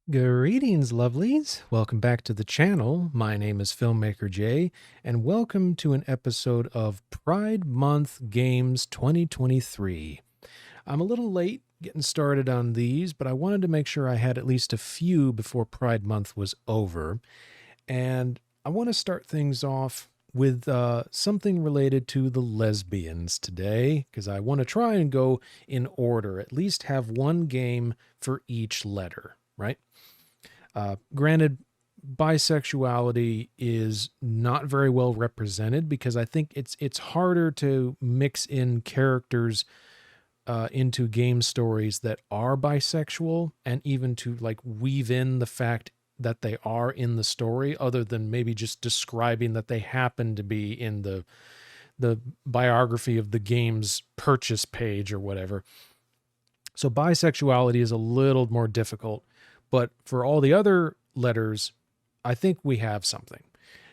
Greetings, lovelies. Welcome back to the channel. My name is FilmmakerJ, and welcome to an episode of Pride Month Games 2023. I'm a little late getting started on these, but I wanted to make sure I had at least a few before Pride Month was over. And I want to start things off with something related to the lesbians today, because I want to try and go in order, at least have one game for each letter, right? Granted, bisexuality is not very well represented because I think it's harder to mix in characters into game stories that are bisexual, and even to like weave in the fact that they are in the story, other than maybe just describing that they happen to be in the biography of the game's purchase page or whatever. So bisexuality is a little more difficult. But for all the other letters, I think we have something.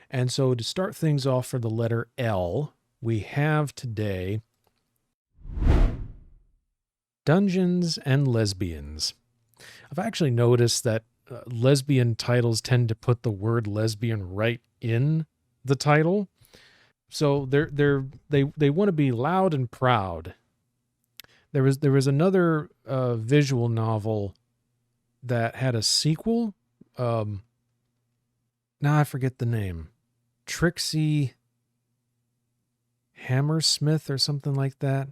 And so to start things off for the letter L, we have today Dungeons and Lesbians. I've actually noticed that lesbian titles tend to put the word lesbian right in the title. So they want to be loud and proud. There was another visual novel that had a sequel. Now I forget the name. Trixie Hammersmith or something like that.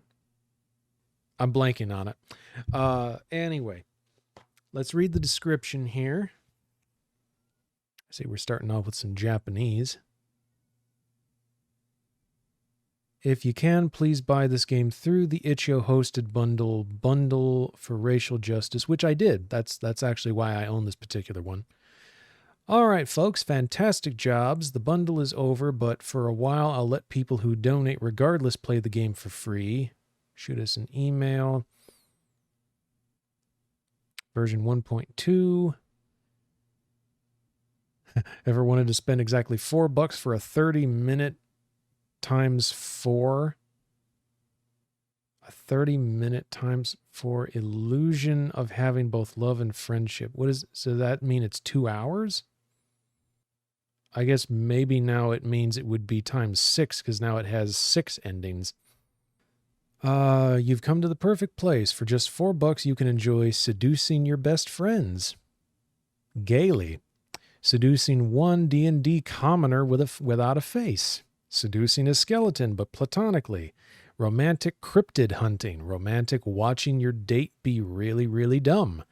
I'm blanking on it. Anyway, let's read the description here. See, we're starting off with some Japanese. If you can, please buy this game through the itch.io hosted bundle for racial justice, which I did. That's actually why I own this particular one. All right, folks, fantastic jobs. The bundle is over, but for a while, I'll let people who donate regardless play the game for free. Shoot us an email. Version 1.2. Ever wanted to spend exactly $4 for a 30-minute times 4, a 30-minute times 4 illusion of having both love and friendship. So that mean it's 2 hours? I guess maybe now it means it would be times 6, because now it has 6 endings. You've come to the perfect place. For just $4 you can enjoy seducing your best friends gaily, seducing one D&D commoner without a face, seducing a skeleton, but platonically. Romantic cryptid hunting. Romantic watching your date be really, really dumb.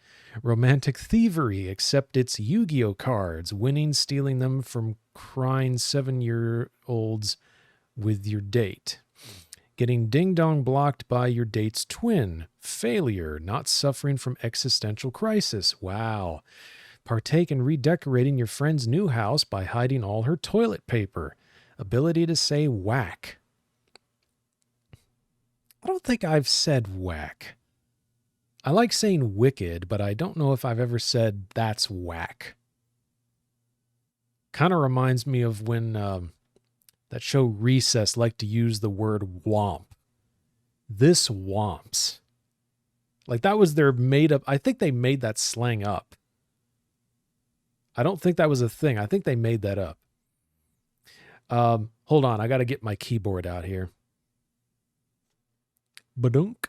Romantic thievery, except it's Yu-Gi-Oh cards. Winning, stealing them from crying 7-year-olds with your date. Getting ding-dong blocked by your date's twin. Failure, not suffering from existential crisis. Wow. Partake in redecorating your friend's new house by hiding all her toilet paper. Ability to say whack. I don't think I've said whack. I like saying wicked, but I don't know if I've ever said that's whack. Kind of reminds me of when that show Recess liked to use the word womp. This womps. Like that was their made up. I think they made that slang up. I don't think that was a thing. I think they made that up. Hold on. I got to get my keyboard out here. Badunk.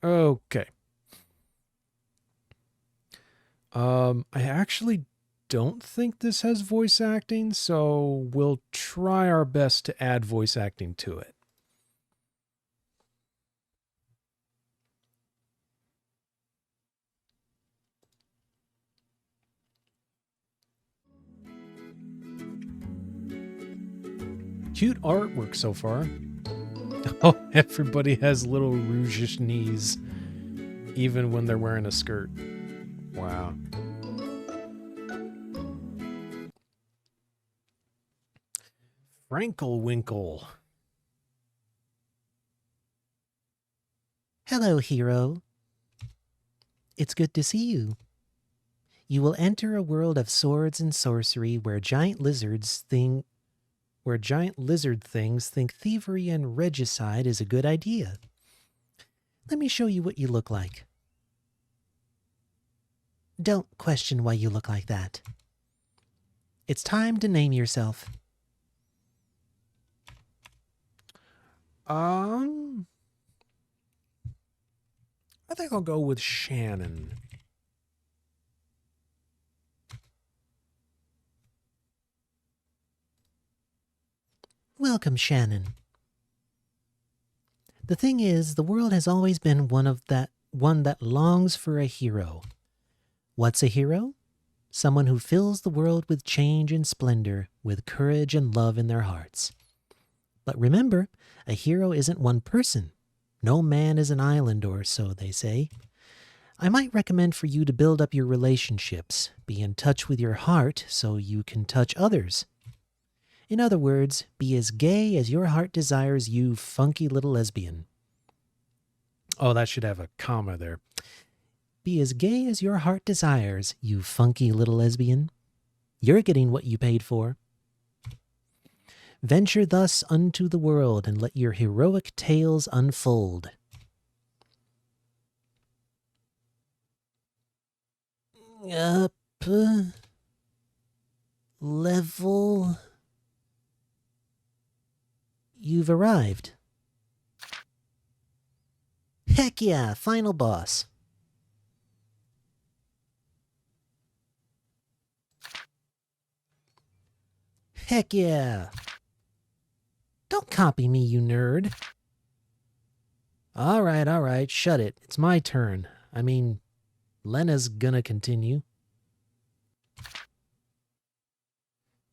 Okay. I actually don't think this has voice acting, so we'll try our best to add voice acting to it. Cute artwork so far. Oh, everybody has little rougish knees, even when they're wearing a skirt. Wow. Franklewinkle. Hello, hero. It's good to see you. You will enter a world of swords and sorcery where giant lizard things think thievery and regicide is a good idea. Let me show you what you look like. Don't question why you look like that. It's time to name yourself. I think I'll go with Shannon. Welcome, Shannon. The thing is, the world has always been one that longs for a hero. What's a hero? Someone who fills the world with change and splendor, with courage and love in their hearts. But remember, a hero isn't one person. No man is an island, or so they say. I might recommend for you to build up your relationships, be in touch with your heart so you can touch others. In other words, be as gay as your heart desires, you funky little lesbian. Oh, that should have a comma there. Be as gay as your heart desires, you funky little lesbian. You're getting what you paid for. Venture thus unto the world and let your heroic tales unfold. Up. Level. You've arrived. Heck yeah, final boss. Heck yeah. Don't copy me, you nerd. All right, shut it. It's my turn. I mean, Lena's gonna continue.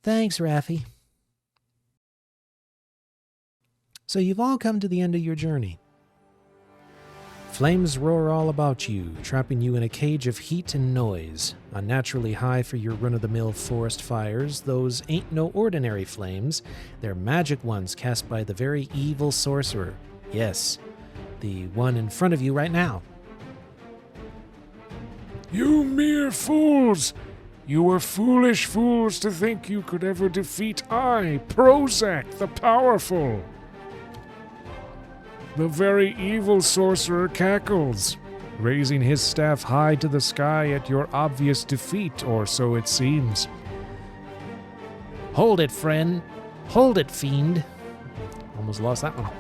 Thanks, Raffi. So you've all come to the end of your journey. Flames roar all about you, trapping you in a cage of heat and noise. Unnaturally high for your run-of-the-mill forest fires, those ain't no ordinary flames. They're magic ones cast by the very evil sorcerer. Yes, the one in front of you right now. You mere fools! You were foolish fools to think you could ever defeat I, Prozac the Powerful. The very evil sorcerer cackles, raising his staff high to the sky at your obvious defeat, or so it seems. Hold it, friend. Hold it, fiend. Almost lost that one.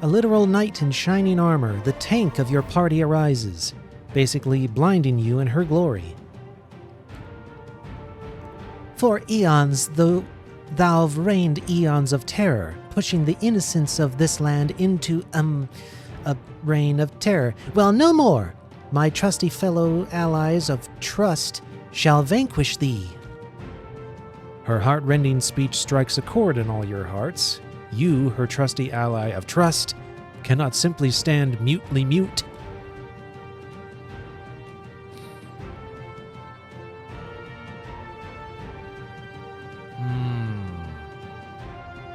A literal knight in shining armor, the tank of your party arises, basically blinding you in her glory. For eons, thou've reigned eons of terror, pushing the innocence of this land into, a reign of terror. Well, no more! My trusty fellow allies of trust shall vanquish thee. Her heart-rending speech strikes a chord in all your hearts. You, her trusty ally of trust, cannot simply stand mutely mute.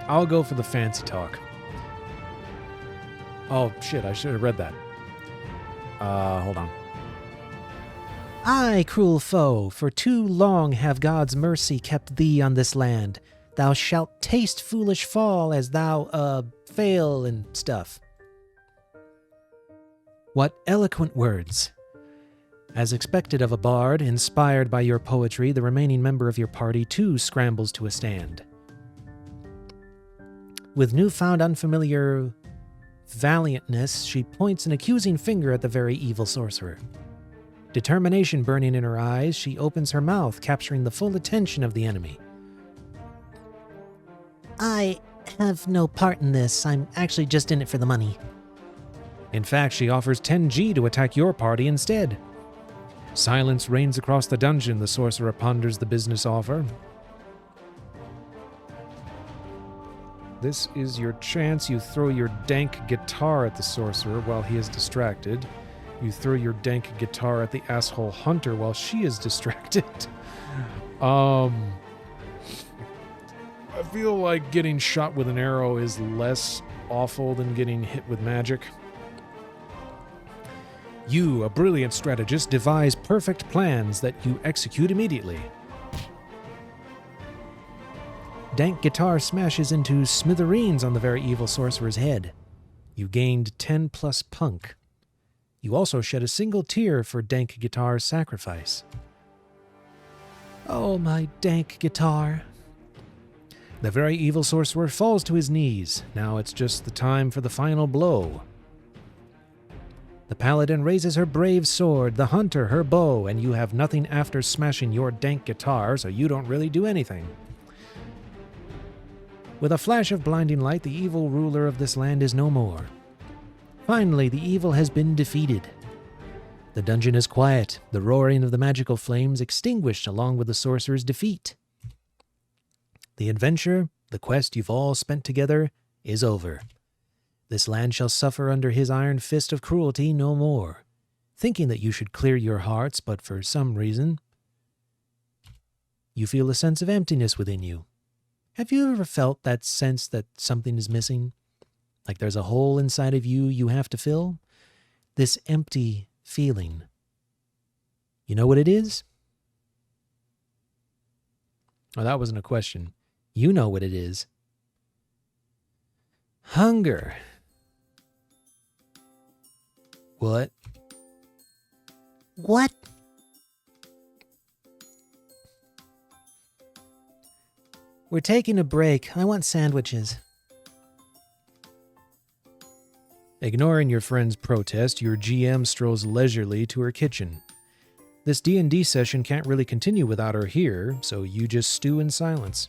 I'll go for the fancy talk. Oh, shit, I should have read that. Hold on. Aye, cruel foe, for too long have God's mercy kept thee on this land. Thou shalt taste foolish fall as thou, fail and stuff. What eloquent words! As expected of a bard, inspired by your poetry, the remaining member of your party too scrambles to a stand. With newfound unfamiliar valiantness, she points an accusing finger at the very evil sorcerer. Determination burning in her eyes, she opens her mouth, capturing the full attention of the enemy. I have no part in this. I'm actually just in it for the money. In fact, she offers 10G to attack your party instead. Silence reigns across the dungeon. The sorcerer ponders the business offer. This is your chance. You throw your dank guitar at the sorcerer while he is distracted. You throw your dank guitar at the asshole hunter while she is distracted. I feel like getting shot with an arrow is less awful than getting hit with magic. You, a brilliant strategist, devise perfect plans that you execute immediately. Dank guitar smashes into smithereens on the very evil sorcerer's head. You gained 10 plus punk. You also shed a single tear for dank guitar's sacrifice. Oh, my dank guitar. The very evil sorcerer falls to his knees. Now it's just the time for the final blow. The paladin raises her brave sword, the hunter her bow, and you have nothing after smashing your dank guitar, so you don't really do anything. With a flash of blinding light, the evil ruler of this land is no more. Finally, the evil has been defeated. The dungeon is quiet, the roaring of the magical flames extinguished along with the sorcerer's defeat. The adventure, the quest you've all spent together, is over. This land shall suffer under his iron fist of cruelty no more, thinking that you should clear your hearts, but for some reason, you feel a sense of emptiness within you. Have you ever felt that sense that something is missing? Like there's a hole inside of you have to fill? This empty feeling. You know what it is? Oh, that wasn't a question. You know what it is. Hunger. What? What? We're taking a break. I want sandwiches. Ignoring your friend's protest, your GM strolls leisurely to her kitchen. This D&D session can't really continue without her here, so you just stew in silence.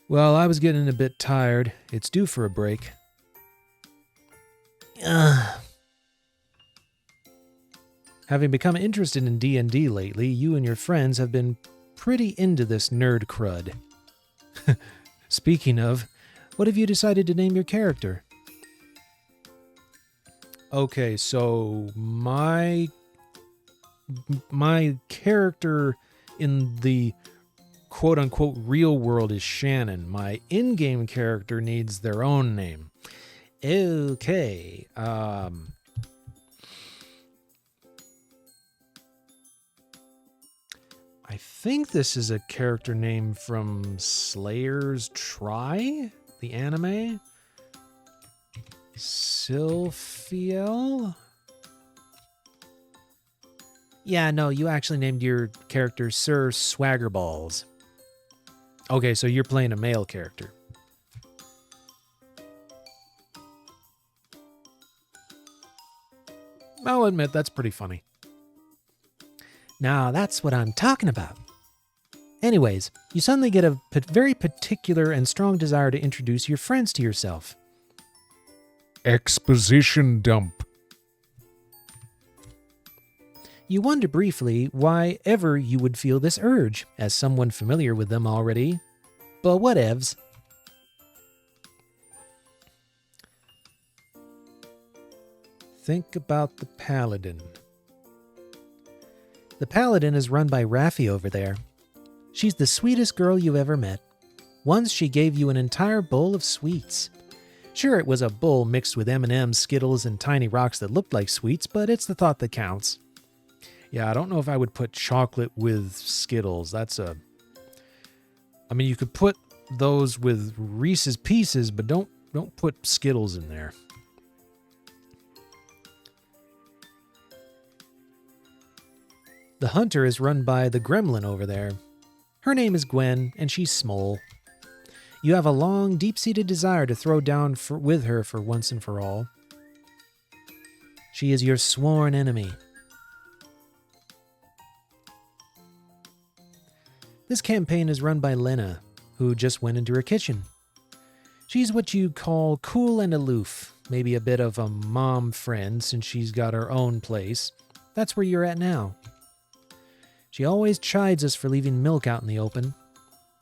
Well, I was getting a bit tired. It's due for a break. Having become interested in D&D lately, you and your friends have been pretty into this nerd crud. Speaking of, what have you decided to name your character? Okay, so my character in the quote-unquote real world is Shannon. My in-game character needs their own name. Okay, I think this is a character name from Slayer's Try, the anime. Sylphiel? Yeah, no, you actually named your character Sir Swaggerballs. Okay, so you're playing a male character. I'll admit, that's pretty funny. Now, that's what I'm talking about. Anyways, you suddenly get a very particular and strong desire to introduce your friends to yourself. Exposition dump. You wonder briefly why ever you would feel this urge, as someone familiar with them already. But whatevs. Think about the Paladin. The Paladin is run by Raffi over there. She's the sweetest girl you've ever met. Once she gave you an entire bowl of sweets. Sure, it was a bowl mixed with M&Ms, Skittles, and tiny rocks that looked like sweets, but it's the thought that counts. Yeah, I don't know if I would put chocolate with Skittles. I mean, you could put those with Reese's Pieces, but don't put Skittles in there. The hunter is run by the gremlin over there. Her name is Gwen, and she's small. You have a long, deep-seated desire to throw down with her for once and for all. She is your sworn enemy. This campaign is run by Lena, who just went into her kitchen. She's what you call cool and aloof, maybe a bit of a mom friend since she's got her own place. That's where you're at now. She always chides us for leaving milk out in the open.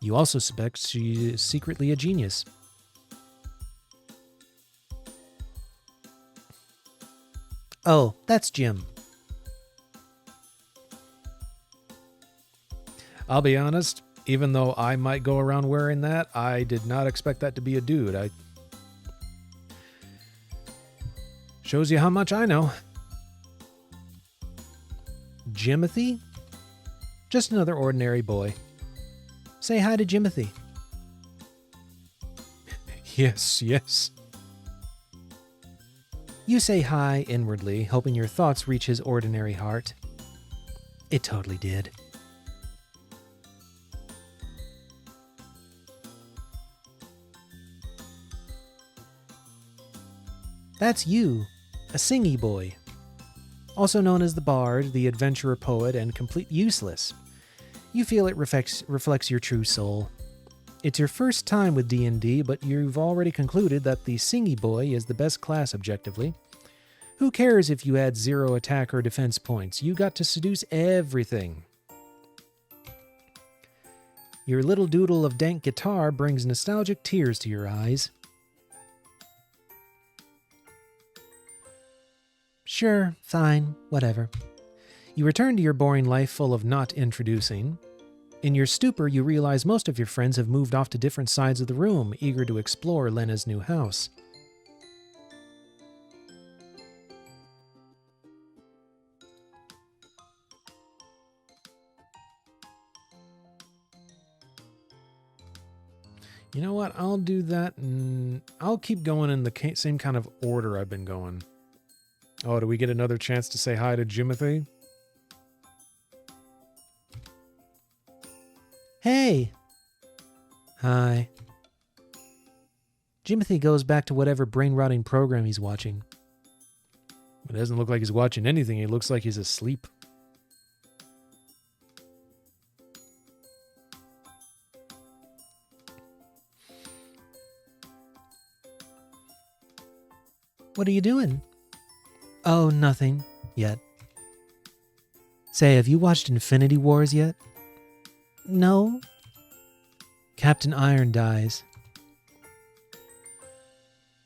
You also suspect she is secretly a genius. Oh, that's Jim. I'll be honest, even though I might go around wearing that, I did not expect that to be a dude. Shows you how much I know. Jimothy? Just another ordinary boy. Say hi to Jimothy. Yes. You say hi inwardly, hoping your thoughts reach his ordinary heart. It totally did. That's you, a singy boy. Also known as the bard, the adventurer poet, and complete useless. You feel it reflects your true soul. It's your first time with D&D, but you've already concluded that the singy boy is the best class objectively. Who cares if you had 0 attack or defense points? You got to seduce everything. Your little doodle of dank guitar brings nostalgic tears to your eyes. Sure, fine, whatever. You return to your boring life full of not introducing. In your stupor, you realize most of your friends have moved off to different sides of the room, eager to explore Lena's new house. You know what? I'll do that, and I'll keep going in the same kind of order I've been going. Oh, do we get another chance to say hi to Jimothy? Hey! Hi. Jimothy goes back to whatever brain-rotting program he's watching. It doesn't look like he's watching anything. He looks like he's asleep. What are you doing? Oh, nothing. Yet. Say, have you watched Infinity Wars yet? No. Captain Iron dies.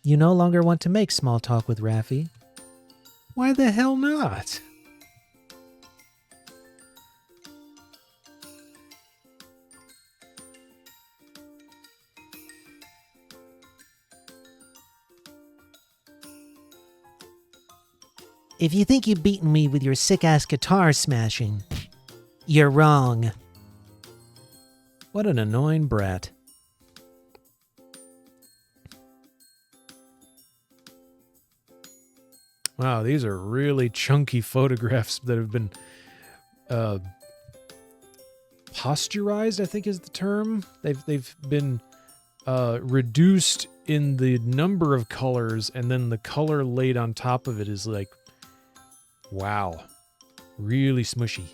You no longer want to make small talk with Raffi. Why the hell not? If you think you've beaten me with your sick-ass guitar smashing, you're wrong. What an annoying brat. Wow, these are really chunky photographs that have been posturized, I think is the term. They've been reduced in the number of colors, and then the color laid on top of it is like, wow, really smushy.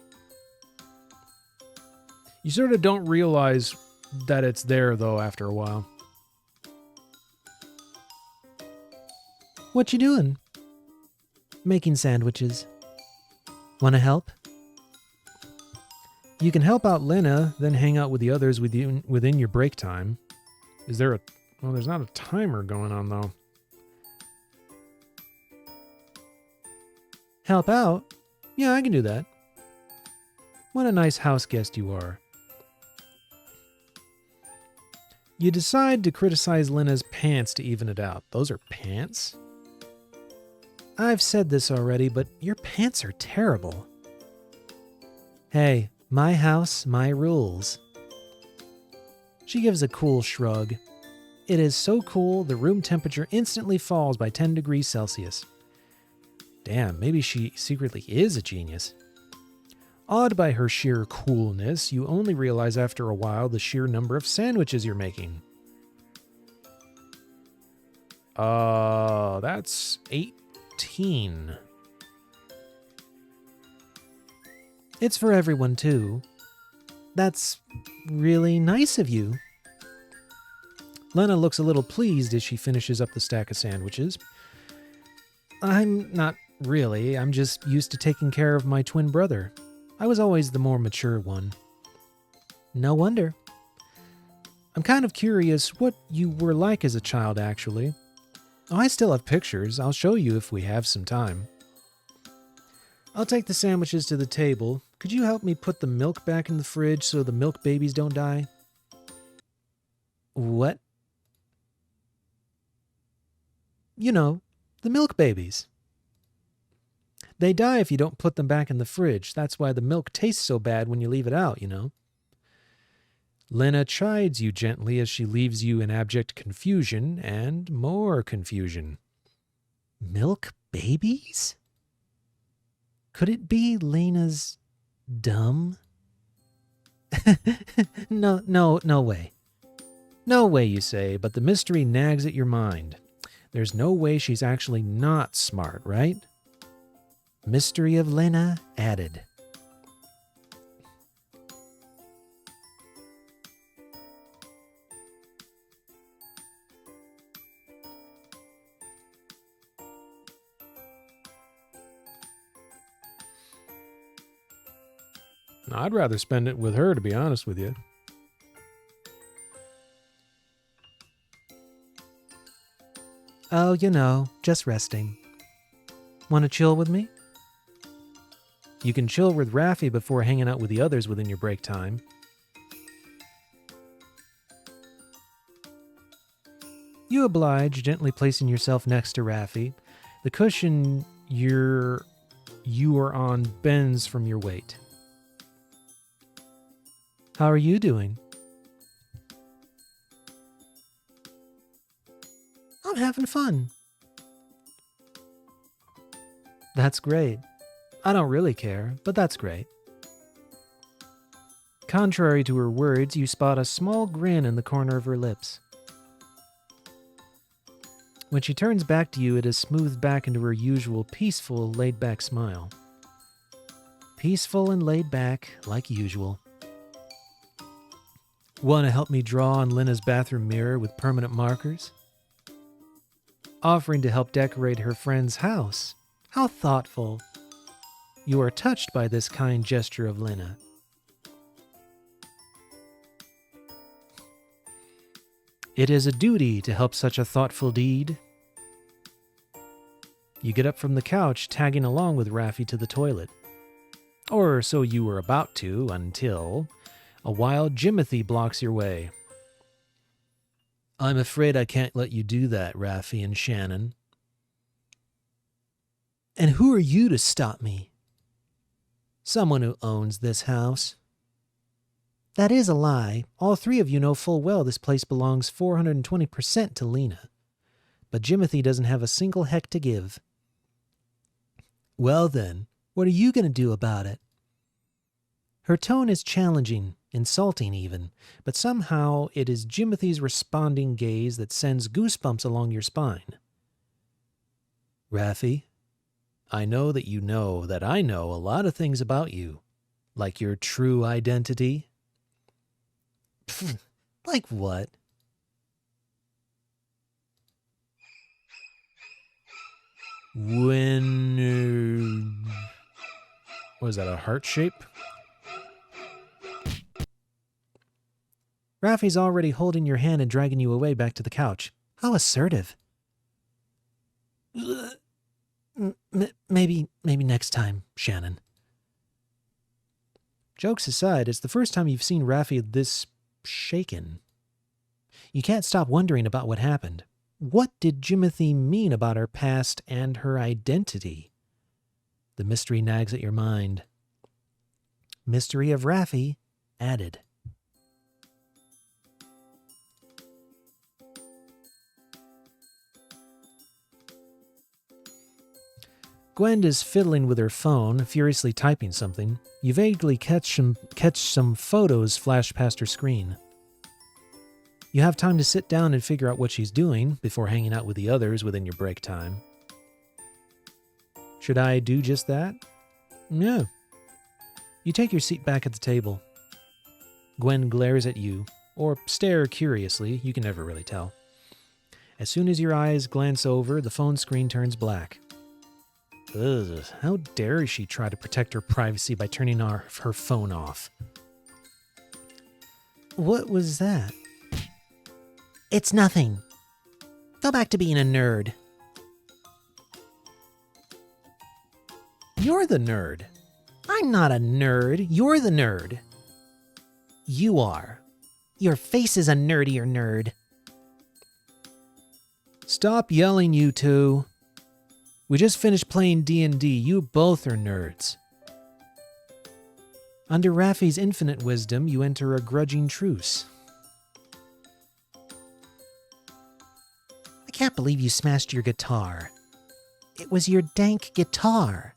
You sort of don't realize that it's there, though, after a while. What you doing? Making sandwiches. Want to help? You can help out Lena, then hang out with the others within your break time. Is there a... Well, there's not a timer going on, though. Help out? Yeah, I can do that. What a nice house guest you are. You decide to criticize Lena's pants to even it out. Those are pants? I've said this already, but your pants are terrible. Hey, my house, my rules. She gives a cool shrug. It is so cool, the room temperature instantly falls by 10 degrees Celsius. Damn, maybe she secretly is a genius. Awed by her sheer coolness, you only realize after a while the sheer number of sandwiches you're making. That's 18. It's for everyone, too. That's really nice of you. Lena looks a little pleased as she finishes up the stack of sandwiches. I'm not really. I'm just used to taking care of my twin brother. I was always the more mature one. No wonder. I'm kind of curious what you were like as a child, actually. Oh, I still have pictures. I'll show you if we have some time. I'll take the sandwiches to the table. Could you help me put the milk back in the fridge so the milk babies don't die? What? You know, the milk babies. They die if you don't put them back in the fridge. That's why the milk tastes so bad when you leave it out, you know. Lena chides you gently as she leaves you in abject confusion and more confusion. Milk babies? Could it be Lena's dumb? No way. No way, you say, but the mystery nags at your mind. There's no way she's actually not smart, right? Mystery of Lena added. I'd rather spend it with her, to be honest with you. Oh, just resting. Want to chill with me? You can chill with Raffi before hanging out with the others within your break time. You oblige, gently placing yourself next to Raffi. The cushion you are on bends from your weight. How are you doing? I'm having fun. That's great. I don't really care, but that's great. Contrary to her words, you spot a small grin in the corner of her lips. When she turns back to you, it is smoothed back into her usual peaceful, laid-back smile. Peaceful and laid back, like usual. Want to help me draw on Lena's bathroom mirror with permanent markers? Offering to help decorate her friend's house. How thoughtful. You are touched by this kind gesture of Lena. It is a duty to help such a thoughtful deed. You get up from the couch, tagging along with Raffi to the toilet. Or so you were about to, until a wild Jimothy blocks your way. I'm afraid I can't let you do that, Raffi and Shannon. And who are you to stop me? Someone who owns this house. That is a lie. All three of you know full well this place belongs 420% to Lena. But Jimothy doesn't have a single heck to give. Well then, what are you going to do about it? Her tone is challenging, insulting even, but somehow it is Jimothy's responding gaze that sends goosebumps along your spine. Raffi, I know that you know that I know a lot of things about you, like your true identity. Like what? When... was that, a heart shape? Raffi's already holding your hand and dragging you away back to the couch. How assertive. Maybe next time, Shannon. Jokes aside, it's the first time you've seen Raffi this shaken. You can't stop wondering about what happened. What did Jimothy mean about her past and her identity? The mystery nags at your mind. Mystery of Raffi added. Gwen is fiddling with her phone, furiously typing something. You vaguely catch some photos flash past her screen. You have time to sit down and figure out what she's doing before hanging out with the others within your break time. Should I do just that? Yeah. You take your seat back at the table. Gwen glares at you, or stare curiously, you can never really tell. As soon as your eyes glance over, the phone screen turns black. Ugh, how dare she try to protect her privacy by turning her phone off? What was that? It's nothing. Go back to being a nerd. You're the nerd. I'm not a nerd. You're the nerd. You are. Your face is a nerdier nerd. Stop yelling, you two. We just finished playing D&D. You both are nerds. Under Raffi's infinite wisdom, you enter a grudging truce. I can't believe you smashed your guitar. It was your dank guitar.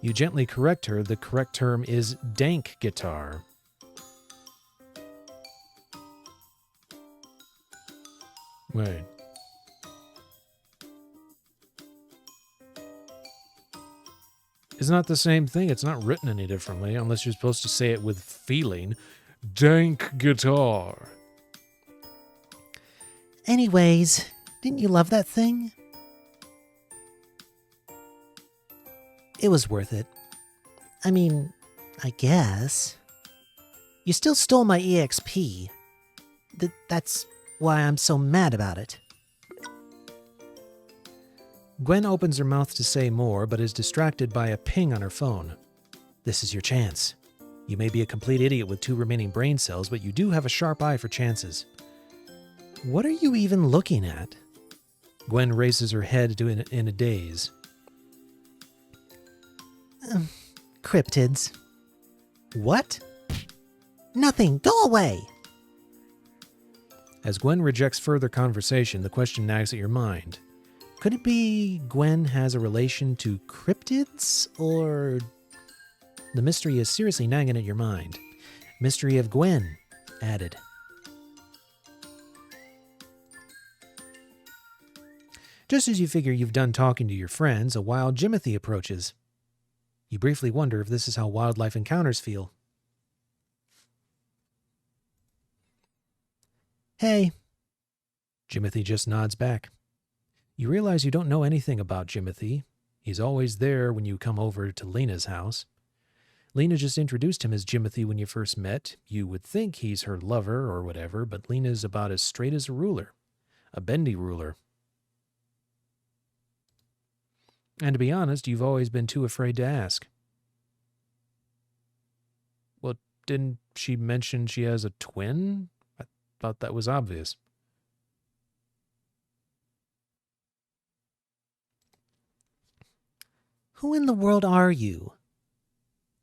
You gently correct her. The correct term is dank guitar. Wait. It's not the same thing. It's not written any differently, unless you're supposed to say it with feeling. Dank guitar. Anyways, didn't you love that thing? It was worth it. I mean, I guess. You still stole my EXP. That's why I'm so mad about it. Gwen opens her mouth to say more, but is distracted by a ping on her phone. This is your chance. You may be a complete idiot with 2 remaining brain cells, but you do have a sharp eye for chances. What are you even looking at? Gwen raises her head in a daze. Cryptids. What? Nothing. Go away. As Gwen rejects further conversation, the question nags at your mind. Could it be Gwen has a relation to cryptids, or the mystery is seriously nagging at your mind? Mystery of Gwen added. Just as you figure you've done talking to your friends, a wild Jimothy approaches. You briefly wonder if this is how wildlife encounters feel. Hey. Jimothy just nods back. You realize you don't know anything about Jimothy. He's always there when you come over to Lena's house. Lena just introduced him as Jimothy when you first met. You would think he's her lover or whatever, but Lena's about as straight as a ruler. A bendy ruler. And to be honest, you've always been too afraid to ask. Well, didn't she mention she has a twin? I thought that was obvious. Who in the world are you?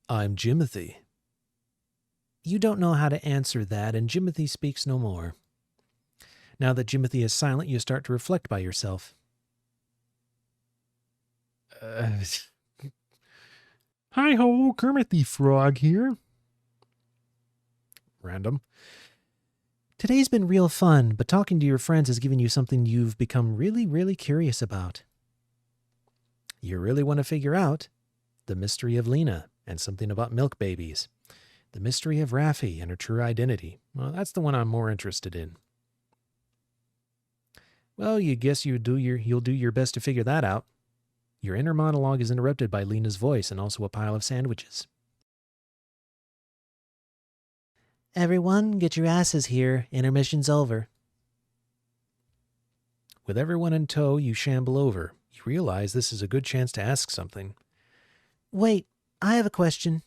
I'm Jimothy. You don't know how to answer that, and Jimothy speaks no more. Now that Jimothy is silent, you start to reflect by yourself. Hi-ho, Kermit the Frog here. Random. Today's been real fun, but talking to your friends has given you something you've become really, really curious about. You really want to figure out the mystery of Lena and something about milk babies. The mystery of Raffi and her true identity. Well, that's the one I'm more interested in. Well, you guess you'll do your best to figure that out. Your inner monologue is interrupted by Lena's voice and also a pile of sandwiches. Everyone, get your asses here. Intermission's over. With everyone in tow, you shamble over. You realize this is a good chance to ask something. Wait, I have a question.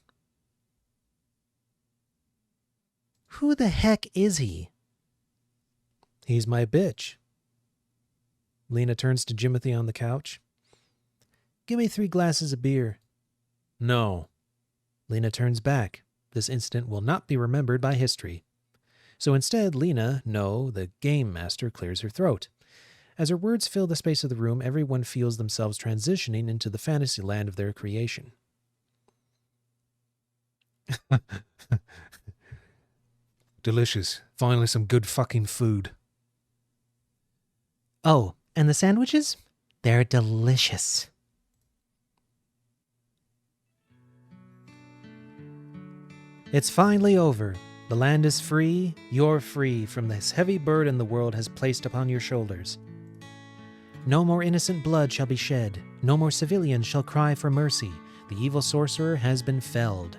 Who the heck is he? He's my bitch. Lena turns to Jimothy on the couch. Give me 3 glasses of beer. No. Lena turns back. This incident will not be remembered by history. So instead, Lena, no, the game master, clears her throat. As her words fill the space of the room, everyone feels themselves transitioning into the fantasy land of their creation. Delicious. Finally some good fucking food. Oh, and the sandwiches? They're delicious. It's finally over. The land is free. You're free from this heavy burden the world has placed upon your shoulders. No more innocent blood shall be shed. No more civilians shall cry for mercy. The evil sorcerer has been felled.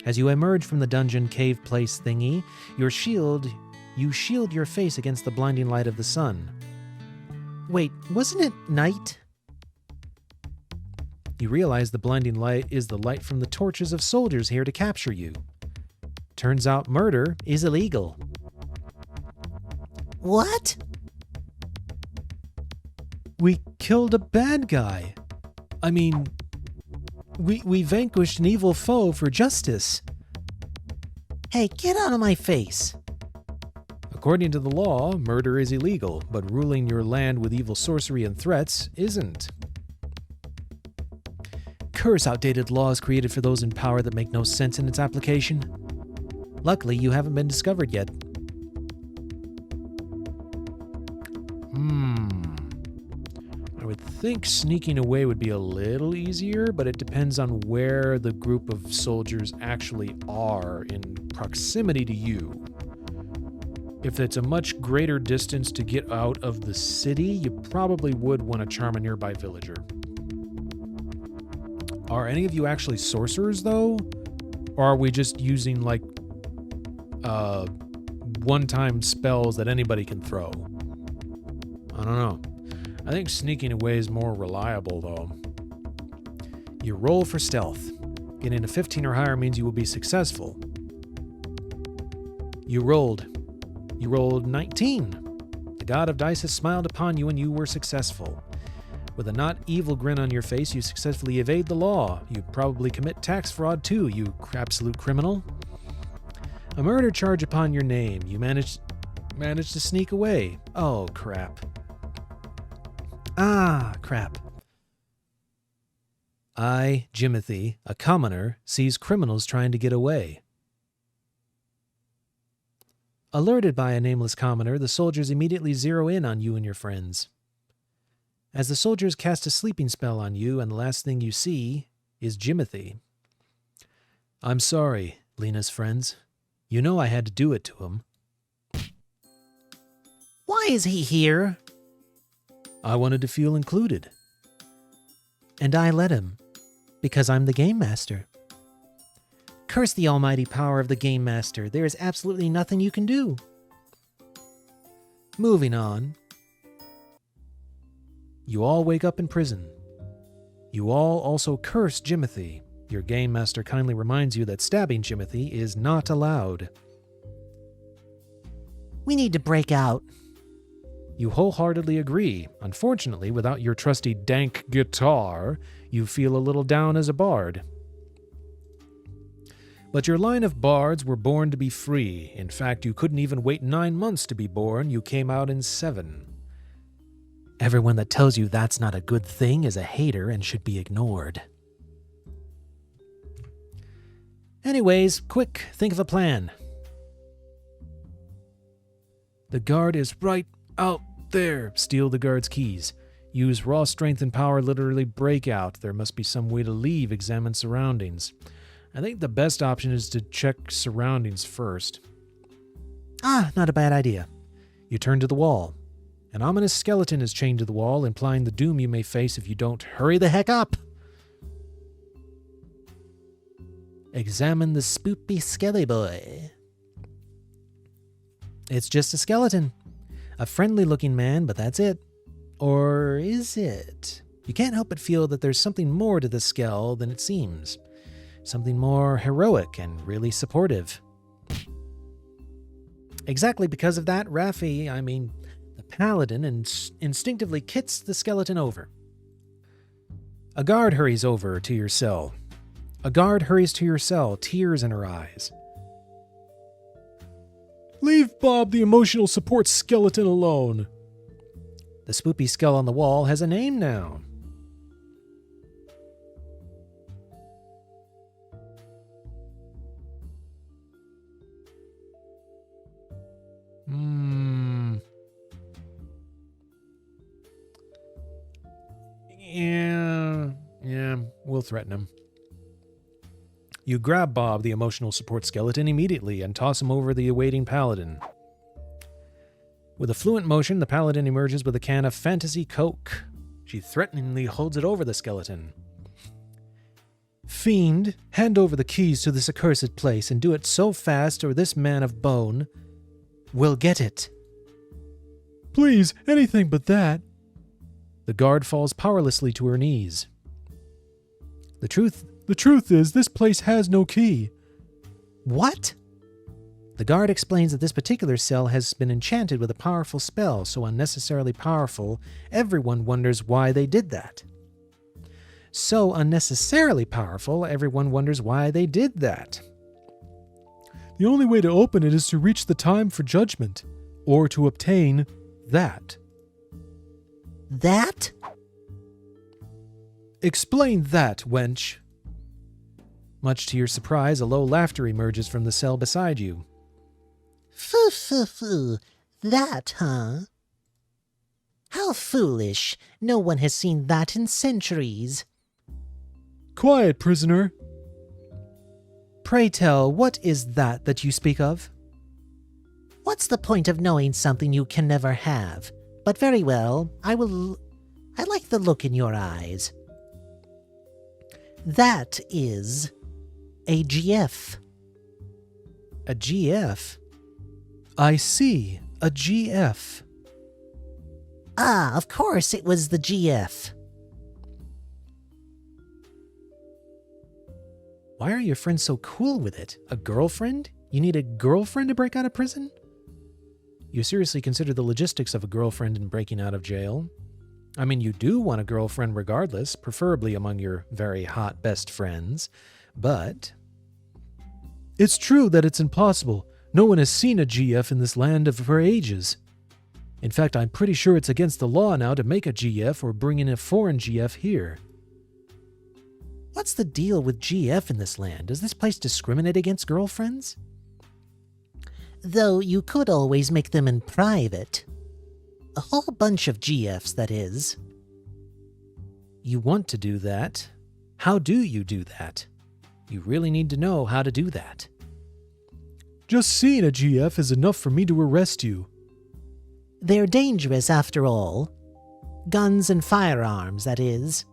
As you emerge from the dungeon cave place thingy, you shield your face against the blinding light of the sun. Wait, wasn't it night? You realize the blinding light is the light from the torches of soldiers here to capture you. Turns out murder is illegal. What? We killed a bad guy. I mean, we vanquished an evil foe for justice. Hey, get out of my face. According to the law, murder is illegal, but ruling your land with evil sorcery and threats isn't. curse outdated laws created for those in power that make no sense in its application. Luckily, you haven't been discovered yet. I would think sneaking away would be a little easier, but it depends on where the group of soldiers actually are in proximity to you. If it's a much greater distance to get out of the city, you probably would want to charm a nearby villager. Are any of you actually sorcerers, though? Or are we just using, like, one-time spells that anybody can throw? I don't know. I think sneaking away is more reliable, though. You roll for stealth. Getting a 15 or higher means you will be successful. You rolled 19. The god of dice has smiled upon you and you were successful. With a not evil grin on your face, you successfully evade the law. You probably commit tax fraud too, you absolute criminal. A murder charge upon your name. You managed to sneak away. Oh, crap. Ah, crap. I, Jimothy, a commoner, sees criminals trying to get away. Alerted by a nameless commoner, the soldiers immediately zero in on you and your friends. As the soldiers cast a sleeping spell on you, and the last thing you see is Jimothy. I'm sorry, Lena's friends. You know I had to do it to him. Why is he here? I wanted to feel included. And I let him, because I'm the Game Master. Curse the almighty power of the Game Master. There is absolutely nothing you can do. Moving on. You all wake up in prison. You all also curse Jimothy. Your Game Master kindly reminds you that stabbing Jimothy is not allowed. We need to break out. You wholeheartedly agree. Unfortunately, without your trusty dank guitar, you feel a little down as a bard. But your line of bards were born to be free. In fact, you couldn't even wait 9 months to be born. You came out in 7. Everyone that tells you that's not a good thing is a hater and should be ignored. Anyways, quick, think of a plan. The guard is right out there. Steal the guard's keys. Use raw strength and power, literally break out. There must be some way to leave, examine surroundings. I think the best option is to check surroundings first. Not a bad idea. You turn to the wall. An ominous skeleton is chained to the wall, implying the doom you may face if you don't hurry the heck up. Examine the spoopy skelly boy. It's just a skeleton. A friendly-looking man, but that's it. Or is it? You can't help but feel that there's something more to the skell than it seems. Something more heroic and really supportive. Exactly because of that, the paladin, instinctively kicks the skeleton over. A guard hurries over to your cell. Tears in her eyes. Leave Bob the emotional support skeleton alone. The spoopy skull on the wall has a name now. Yeah, we'll threaten him. You grab Bob, the emotional support skeleton, immediately and toss him over the awaiting paladin. With a fluent motion, the paladin emerges with a can of fantasy coke. She threateningly holds it over the skeleton. Fiend, hand over the keys to this accursed place and do it so fast or this man of bone will get it. Please, anything but that. The guard falls powerlessly to her knees. The truth is, this place has no key. What? The guard explains that this particular cell has been enchanted with a powerful spell, so unnecessarily powerful, everyone wonders why they did that. So unnecessarily powerful, everyone wonders why they did that. The only way to open it is to reach the time for judgment, or to obtain that. That? Explain that, wench. Much to your surprise, a low laughter emerges from the cell beside you. Phoo. That, huh? How foolish. No one has seen that in centuries. Quiet, prisoner. Pray tell, what is that you speak of? What's the point of knowing something you can never have? But very well, I like the look in your eyes. That is a GF. A GF? I see, a GF. Ah, of course it was the GF. Why are your friends so cool with it? A girlfriend? You need a girlfriend to break out of prison? You seriously consider the logistics of a girlfriend in breaking out of jail? I mean, you do want a girlfriend regardless, preferably among your very hot best friends, but... It's true that it's impossible. No one has seen a GF in this land for ages. In fact, I'm pretty sure it's against the law now to make a GF or bring in a foreign GF here. What's the deal with GF in this land? Does this place discriminate against girlfriends? Though you could always make them in private. A whole bunch of GFs, that is. You want to do that? How do you do that? You really need to know how to do that. Just seeing a GF is enough for me to arrest you. They're dangerous after all. Guns and firearms, that is.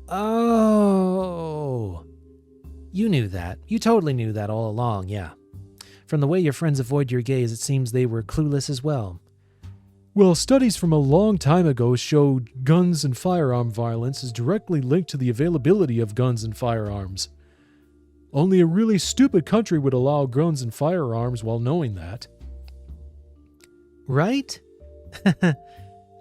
Oh. You knew that. You totally knew that all along, yeah. From the way your friends avoid your gaze, it seems they were clueless as well. Well, studies from a long time ago showed guns and firearm violence is directly linked to the availability of guns and firearms. Only a really stupid country would allow guns and firearms while knowing that. Right?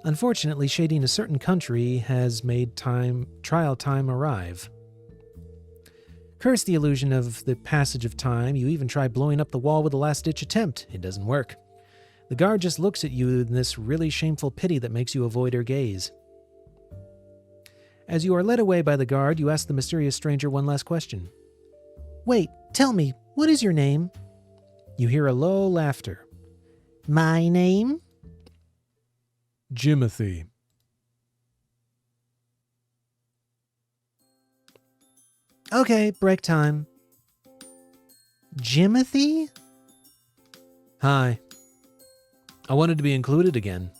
Unfortunately, shading a certain country has made trial time arrive. Curse the illusion of the passage of time. You even try blowing up the wall with a last-ditch attempt. It doesn't work. The guard just looks at you in this really shameful pity that makes you avoid her gaze. As you are led away by the guard, you ask the mysterious stranger one last question. Wait, tell me, what is your name? You hear a low laughter. My name? Jimothy. Okay, break time. Jimothy? Hi. I wanted to be included again.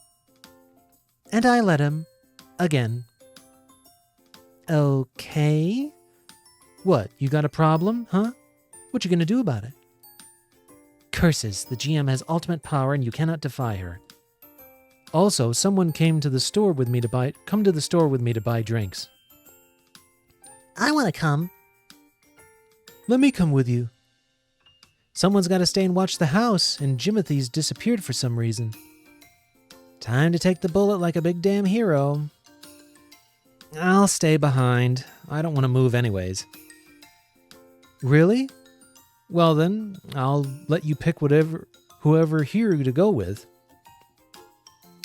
And I let him. Again. Okay. What, you got a problem, huh? What you gonna do about it? Curses, the GM has ultimate power and you cannot defy her. Also, someone came to the store with me to buy drinks. I want to come. Let me come with you. Someone's got to stay and watch the house, and Jimothy's disappeared for some reason. Time to take the bullet like a big damn hero. I'll stay behind. I don't want to move anyways. Really? Well then, I'll let you pick whoever here to go with.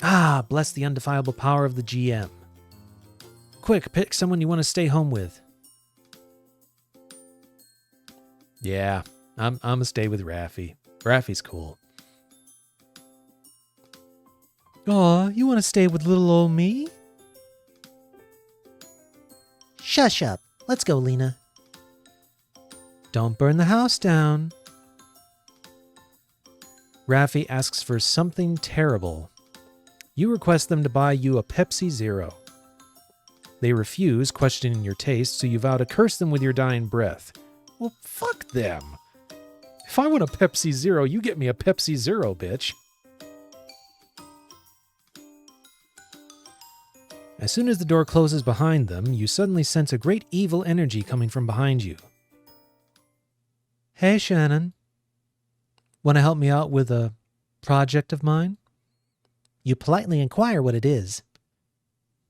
Ah, bless the undefiable power of the GM. Quick, pick someone you want to stay home with. Yeah, I'm gonna stay with Raffi. Raffi's cool. Aw, you want to stay with little old me? Shush up. Let's go, Lena. Don't burn the house down. Raffi asks for something terrible. You request them to buy you a Pepsi Zero. They refuse, questioning your taste, so you vow to curse them with your dying breath. Well, fuck them. If I want a Pepsi Zero, you get me a Pepsi Zero, bitch. As soon as the door closes behind them, you suddenly sense a great evil energy coming from behind you. Hey, Shannon. Want to help me out with a project of mine? You politely inquire what it is.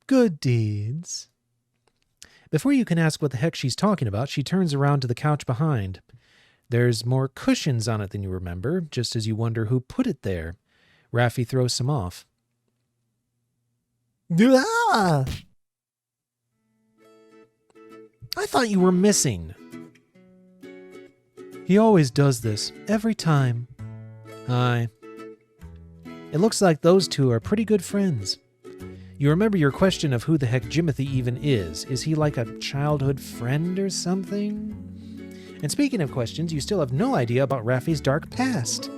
Good deeds. Before you can ask what the heck she's talking about, she turns around to the couch behind. There's more cushions on it than you remember, just as you wonder who put it there. Raffi throws some off. Ah! I thought you were missing. He always does this, every time. Hi. It looks like those two are pretty good friends. You remember your question of who the heck Jimothy even is. Is he like a childhood friend or something? And speaking of questions, you still have no idea about Raffi's dark past.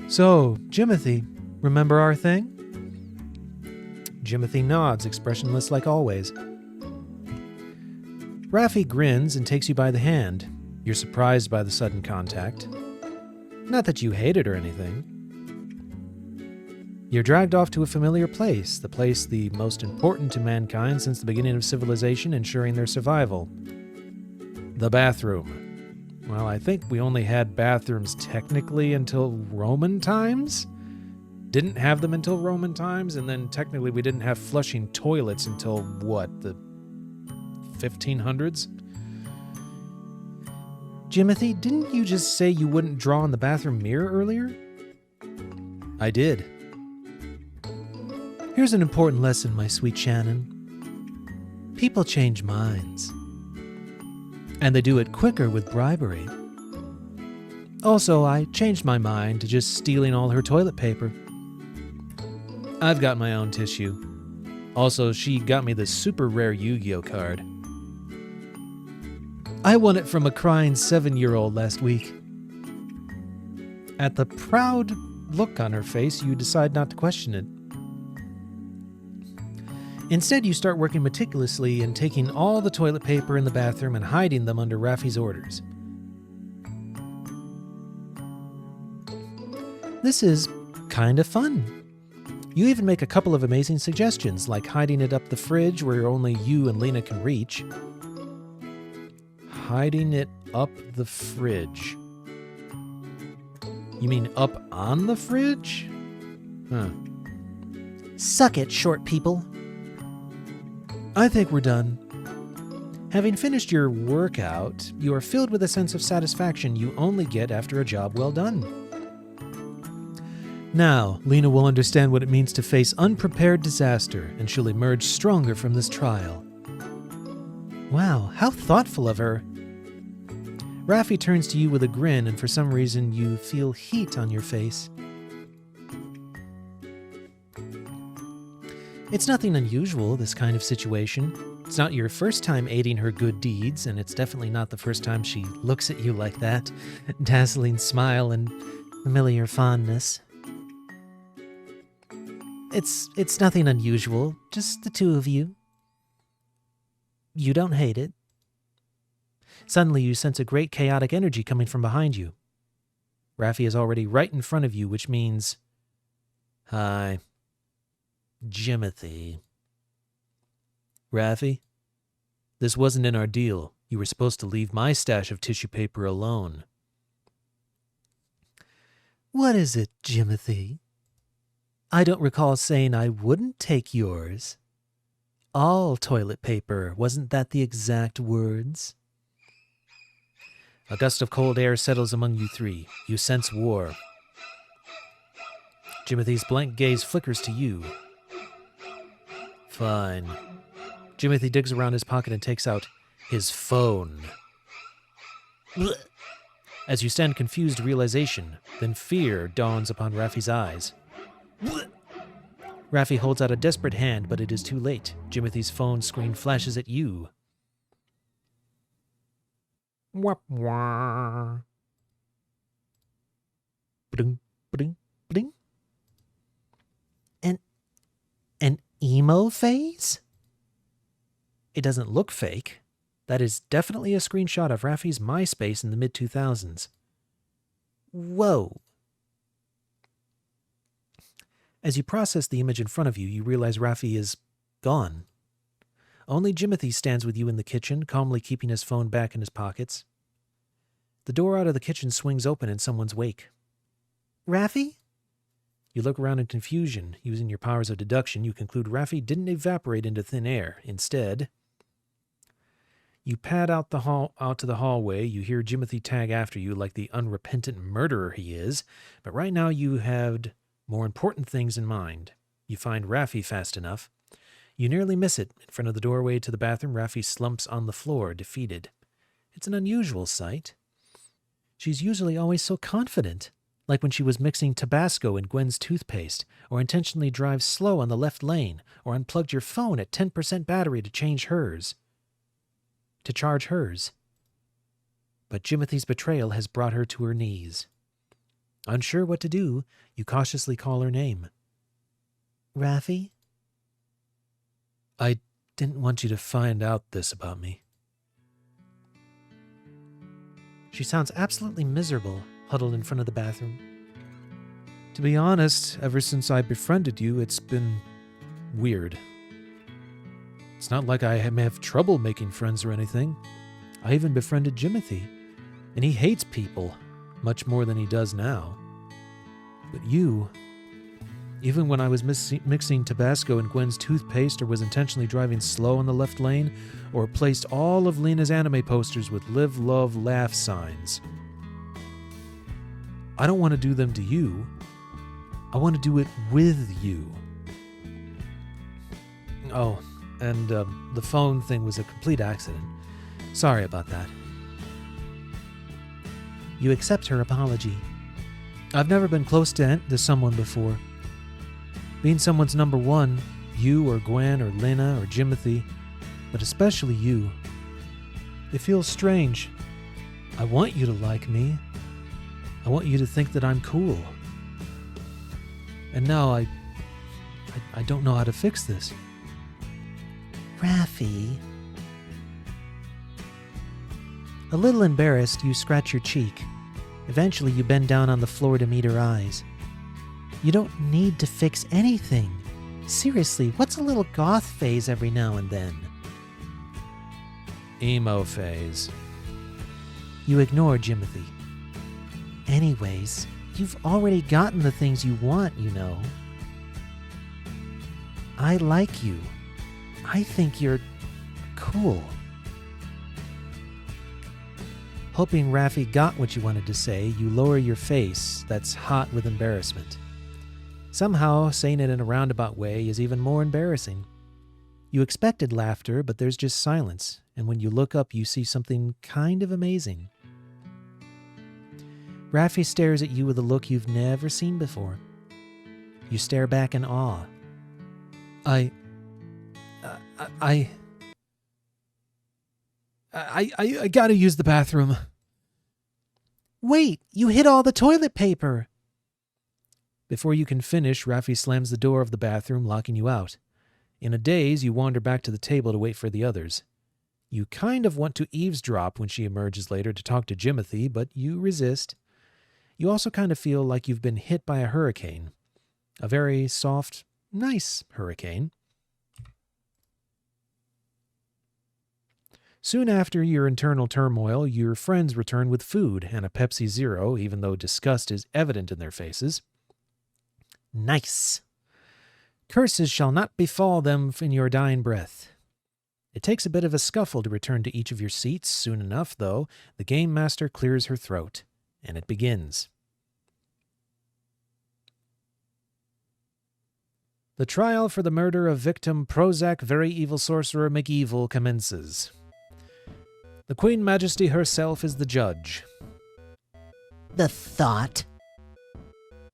So, Jimothy, remember our thing? Jimothy nods, expressionless like always. Raffi grins and takes you by the hand. You're surprised by the sudden contact. Not that you hate it or anything. You're dragged off to a familiar place, the place the most important to mankind since the beginning of civilization, ensuring their survival. The bathroom. Well, I think we only had bathrooms technically until Roman times? Didn't have them until Roman times, and then technically we didn't have flushing toilets until, what, the 1500s? Jimothy, didn't you just say you wouldn't draw in the bathroom mirror earlier? I did. Here's an important lesson, my sweet Shannon. People change minds. And they do it quicker with bribery. Also, I changed my mind to just stealing all her toilet paper. I've got my own tissue. Also, she got me this super rare Yu-Gi-Oh card. I won it from a crying 7-year-old last week. At the proud look on her face, you decide not to question it. Instead, you start working meticulously and taking all the toilet paper in the bathroom and hiding them under Raffi's orders. This is kind of fun. You even make a couple of amazing suggestions, like hiding it up the fridge where only you and Lena can reach. Hiding it up the fridge. You mean up on the fridge? Huh. Suck it, short people. I think we're done. Having finished your workout, you are filled with a sense of satisfaction you only get after a job well done. Now, Lena will understand what it means to face unprepared disaster, and she'll emerge stronger from this trial. Wow, how thoughtful of her. Raffi turns to you with a grin, and for some reason you feel heat on your face. It's nothing unusual, this kind of situation. It's not your first time aiding her good deeds, and it's definitely not the first time she looks at you like that. Dazzling smile and familiar fondness. It's nothing unusual, just the two of you. You don't hate it. Suddenly you sense a great chaotic energy coming from behind you. Raffi is already right in front of you, which means... Hi. Jimothy. Raffi, this wasn't in our deal. You were supposed to leave my stash of tissue paper alone. What is it, Jimothy? I don't recall saying I wouldn't take yours. All toilet paper, wasn't that the exact words? A gust of cold air settles among you three. You sense war. Jimothy's blank gaze flickers to you. Fine. Jimothy digs around his pocket and takes out his phone. As you stand confused realization, then fear dawns upon Raffi's eyes. Raffi holds out a desperate hand, but it is too late. Jimothy's phone screen flashes at you. Wah, wah. Ba-ding, ba-ding, ba-ding. An emo phase? It doesn't look fake. That is definitely a screenshot of Raffi's MySpace in the mid-2000s. Whoa. As you process the image in front of you, you realize Raffi is gone. Only Jimothy stands with you in the kitchen, calmly keeping his phone back in his pockets. The door out of the kitchen swings open in someone's wake. Raffi? You look around in confusion. Using your powers of deduction, you conclude Raffi didn't evaporate into thin air. Instead, you pad out to the hallway. You hear Jimothy tag after you like the unrepentant murderer he is. But right now you had more important things in mind. You find Raffi fast enough. You nearly miss it. In front of the doorway to the bathroom, Raffi slumps on the floor, defeated. It's an unusual sight. She's usually always so confident, like when she was mixing Tabasco in Gwen's toothpaste, or intentionally drives slow on the left lane, or unplugged your phone at 10% battery to charge hers. But Jimothy's betrayal has brought her to her knees. Unsure what to do, you cautiously call her name. Raffi? I didn't want you to find out this about me. She sounds absolutely miserable, huddled in front of the bathroom. To be honest, ever since I befriended you, it's been weird. It's not like I have trouble making friends or anything. I even befriended Jimothy, and he hates people much more than he does now. But you, even when I was mixing Tabasco in Gwen's toothpaste or was intentionally driving slow on the left lane or placed all of Lena's anime posters with live, love, laugh signs, I don't want to do them to you. I want to do it with you. Oh, and the phone thing was a complete accident. Sorry about that. You accept her apology. I've never been close to someone before. Being someone's number one, you or Gwen or Lena or Jimothy, but especially you. It feels strange. I want you to like me. I want you to think that I'm cool. And now I don't know how to fix this. Raffi. A little embarrassed, you scratch your cheek. Eventually, you bend down on the floor to meet her eyes. You don't need to fix anything. Seriously, what's a little goth phase every now and then? Emo phase. You ignore Jimothy. Anyways, you've already gotten the things you want, you know. I like you. I think you're cool. Hoping Raffi got what you wanted to say, you lower your face that's hot with embarrassment. Somehow, saying it in a roundabout way is even more embarrassing. You expected laughter, but there's just silence, and when you look up, you see something kind of amazing. Raffi stares at you with a look you've never seen before. You stare back in awe. I gotta use the bathroom. Wait, you hid all the toilet paper. Before you can finish, Raffi slams the door of the bathroom, locking you out. In a daze, you wander back to the table to wait for the others. You kind of want to eavesdrop when she emerges later to talk to Jimothy, but you resist. You also kind of feel like you've been hit by a hurricane. A very soft, nice hurricane. Soon after your internal turmoil, your friends return with food and a Pepsi Zero, even though disgust is evident in their faces. Nice. Curses shall not befall them in your dying breath. It takes a bit of a scuffle to return to each of your seats. Soon enough, though, the game master clears her throat, and it begins. The trial for the murder of victim Prozac Very Evil Sorcerer McEvil commences. The Queen Majesty herself is the judge. The thought?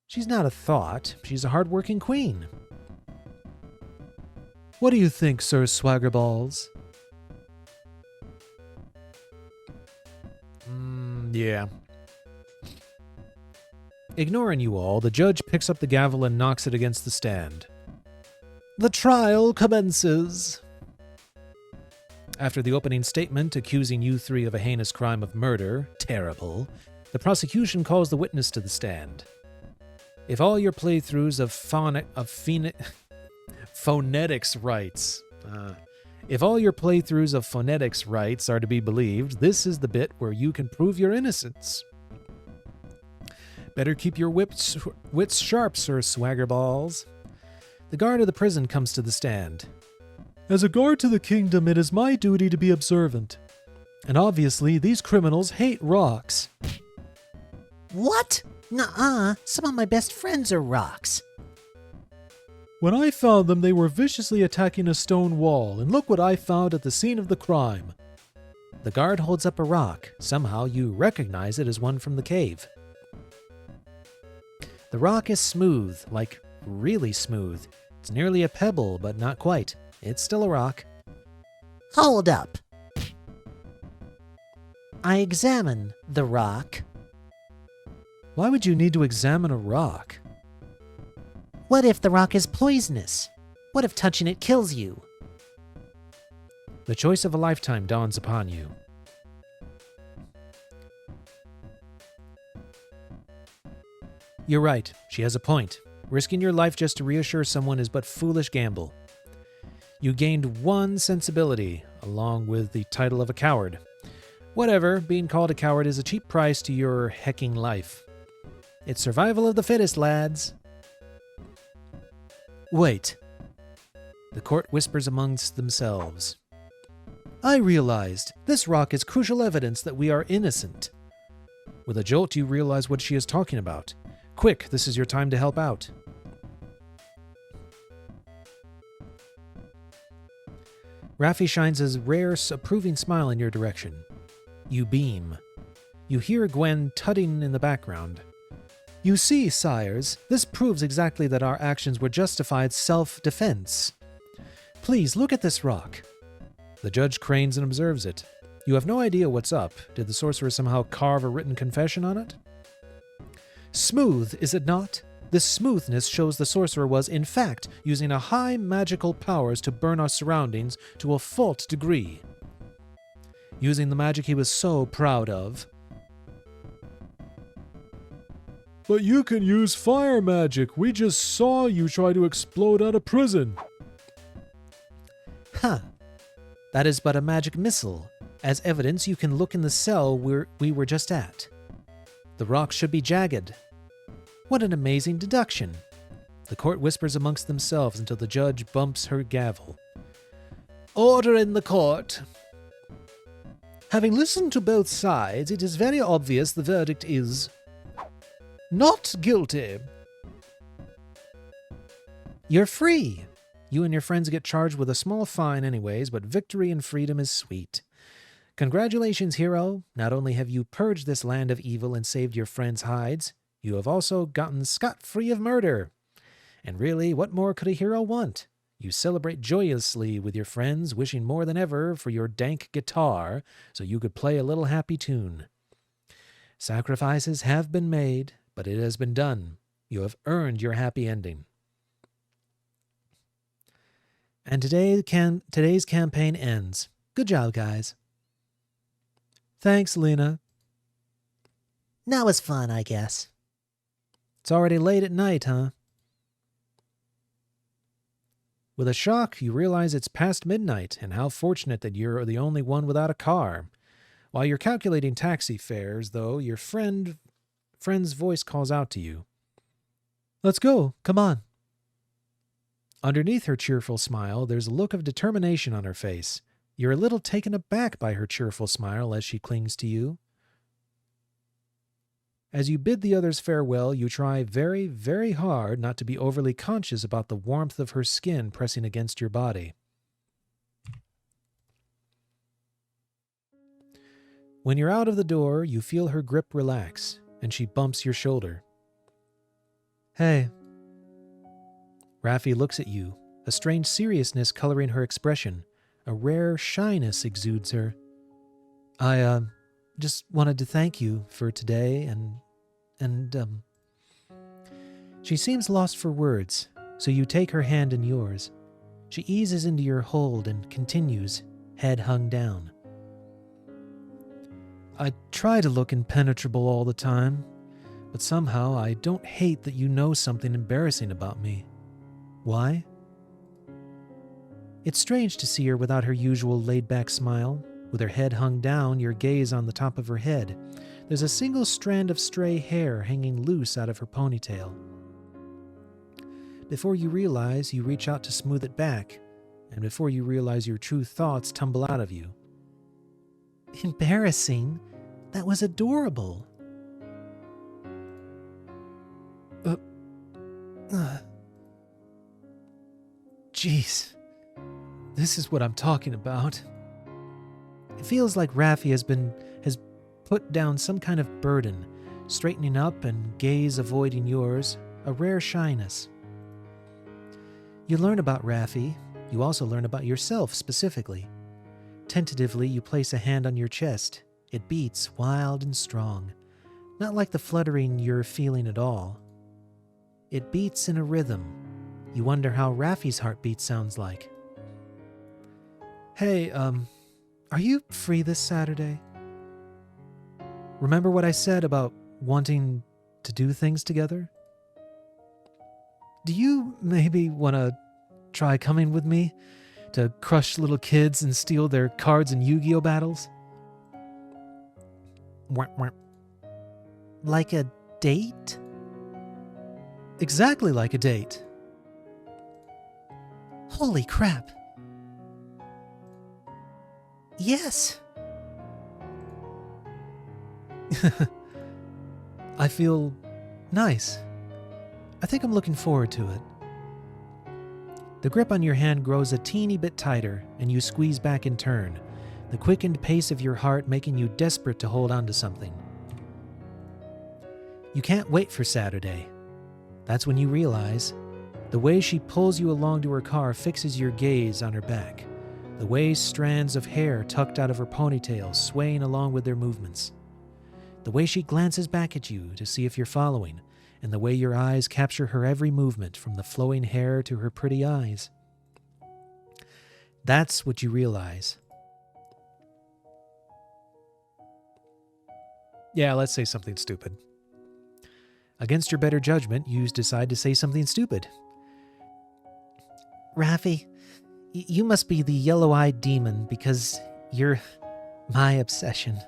She's not a thought. She's a hard-working queen. What do you think, Sir Swaggerballs? Yeah. Ignoring you all, the judge picks up the gavel and knocks it against the stand. The trial commences. After the opening statement accusing you three of a heinous crime of murder, terrible, the prosecution calls the witness to the stand. If all your playthroughs of phonetics rights, are to be believed, this is the bit where you can prove your innocence. Better keep your wits sharp, Sir Swaggerballs. The guard of the prison comes to the stand. As a guard to the kingdom, it is my duty to be observant. And obviously, these criminals hate rocks. What? Nuh-uh. Some of my best friends are rocks. When I found them, they were viciously attacking a stone wall, and look what I found at the scene of the crime. The guard holds up a rock. Somehow you recognize it as one from the cave. The rock is smooth, like really smooth. It's nearly a pebble, but not quite. It's still a rock. Hold up. I examine the rock. Why would you need to examine a rock? What if the rock is poisonous? What if touching it kills you? The choice of a lifetime dawns upon you. You're right, she has a point. Risking your life just to reassure someone is but foolish gamble. You gained 1 sensibility, along with the title of a coward. Whatever, being called a coward is a cheap price to your hecking life. It's survival of the fittest, lads. Wait. The court whispers amongst themselves. I realized this rock is crucial evidence that we are innocent. With a jolt, you realize what she is talking about. Quick, this is your time to help out. Raffi shines a rare, approving smile in your direction. You beam. You hear Gwen tutting in the background. You see, sires, this proves exactly that our actions were justified self-defense. Please look at this rock. The judge cranes and observes it. You have no idea what's up. Did the sorcerer somehow carve a written confession on it? Smooth, is it not? This smoothness shows the sorcerer was, in fact, using a high magical powers to burn our surroundings to a fault degree. Using the magic he was so proud of. But you can use fire magic. We just saw you try to explode out of prison. Huh. That is but a magic missile. As evidence, you can look in the cell we were just at. The rock should be jagged. What an amazing deduction. The court whispers amongst themselves until the judge bumps her gavel. Order in the court. Having listened to both sides, it is very obvious the verdict is not guilty. You're free. You and your friends get charged with a small fine anyways, but victory and freedom is sweet. Congratulations, hero. Not only have you purged this land of evil and saved your friends' hides, you have also gotten scot-free of murder. And really, what more could a hero want? You celebrate joyously with your friends, wishing more than ever for your dank guitar so you could play a little happy tune. Sacrifices have been made, but it has been done. You have earned your happy ending. And today's campaign ends. Good job, guys. Thanks, Lena. That was fun, I guess. It's already late at night, huh? With a shock, you realize it's past midnight, and how fortunate that you're the only one without a car. While you're calculating taxi fares, though, your friend's voice calls out to you. Let's go, come on. Underneath her cheerful smile, there's a look of determination on her face. You're a little taken aback by her cheerful smile as she clings to you. As you bid the others farewell, you try very, very hard not to be overly conscious about the warmth of her skin pressing against your body. When you're out of the door, you feel her grip relax, and she bumps your shoulder. Hey. Raffi looks at you, a strange seriousness coloring her expression. A rare shyness exudes her. I just wanted to thank you for today and She seems lost for words, so you take her hand in yours. She eases into your hold and continues, head hung down. I try to look impenetrable all the time, but somehow I don't hate that you know something embarrassing about me. Why? It's strange to see her without her usual laid-back smile. With her head hung down, your gaze on the top of her head. There's a single strand of stray hair hanging loose out of her ponytail. Before you realize, you reach out to smooth it back, and before you realize your true thoughts tumble out of you. Embarrassing? That was adorable. jeez. This is what I'm talking about. It feels like Raffi has put down some kind of burden, straightening up and gaze avoiding yours, a rare shyness. You learn about Raffi. You also learn about yourself specifically. Tentatively, you place a hand on your chest. It beats wild and strong, not like the fluttering you're feeling at all. It beats in a rhythm. You wonder how Raffi's heartbeat sounds like. Hey, are you free this Saturday? Remember what I said about wanting to do things together? Do you maybe want to try coming with me to crush little kids and steal their cards in Yu-Gi-Oh battles? Like a date? Exactly like a date. Holy crap. Yes. I feel nice. I think I'm looking forward to it. The grip on your hand grows a teeny bit tighter, and you squeeze back in turn, the quickened pace of your heart making you desperate to hold on to something. You can't wait for Saturday. That's when you realize the way she pulls you along to her car fixes your gaze on her back, the way strands of hair tucked out of her ponytail swaying along with their movements, the way she glances back at you to see if you're following, and the way your eyes capture her every movement from the flowing hair to her pretty eyes. That's what you realize. Yeah, let's say something stupid. Against your better judgment, you decide to say something stupid. Raffi, you must be the yellow-eyed demon because you're my obsession.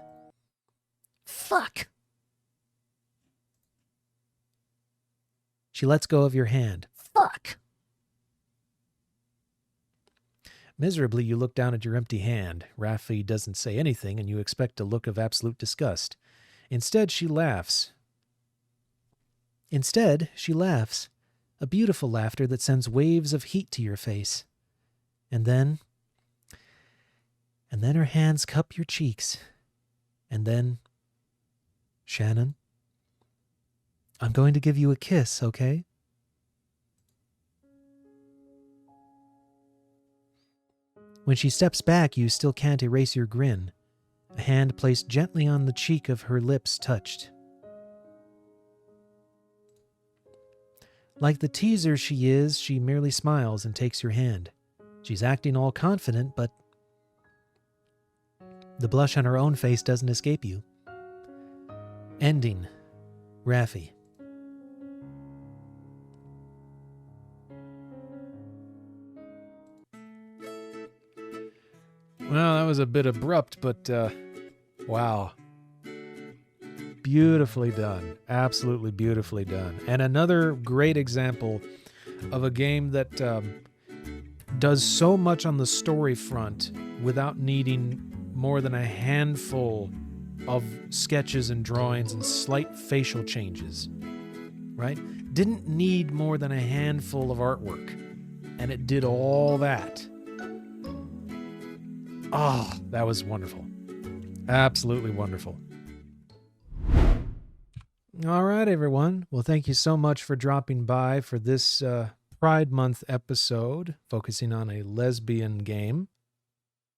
Fuck! She lets go of your hand. Fuck! Miserably, you look down at your empty hand. Raffi doesn't say anything, and you expect a look of absolute disgust. Instead, she laughs. A beautiful laughter that sends waves of heat to your face. And then her hands cup your cheeks. And then, Shannon, I'm going to give you a kiss, okay? When she steps back, you still can't erase your grin. A hand placed gently on the cheek of her lips touched. Like the teaser she is, she merely smiles and takes your hand. She's acting all confident, but the blush on her own face doesn't escape you. Ending. Raffi. Well, that was a bit abrupt, but wow. Beautifully done. Absolutely beautifully done. And another great example of a game that does so much on the story front without needing more than a handful of sketches and drawings and slight facial changes, right? Didn't need more than a handful of artwork, and it did all that. Oh, that was wonderful. Absolutely wonderful. All right, everyone. Well, thank you so much for dropping by for this Pride Month episode focusing on a lesbian game.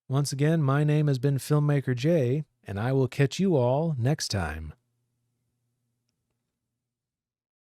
Once again, my name has been FilmmakerJ, and I will catch you all next time.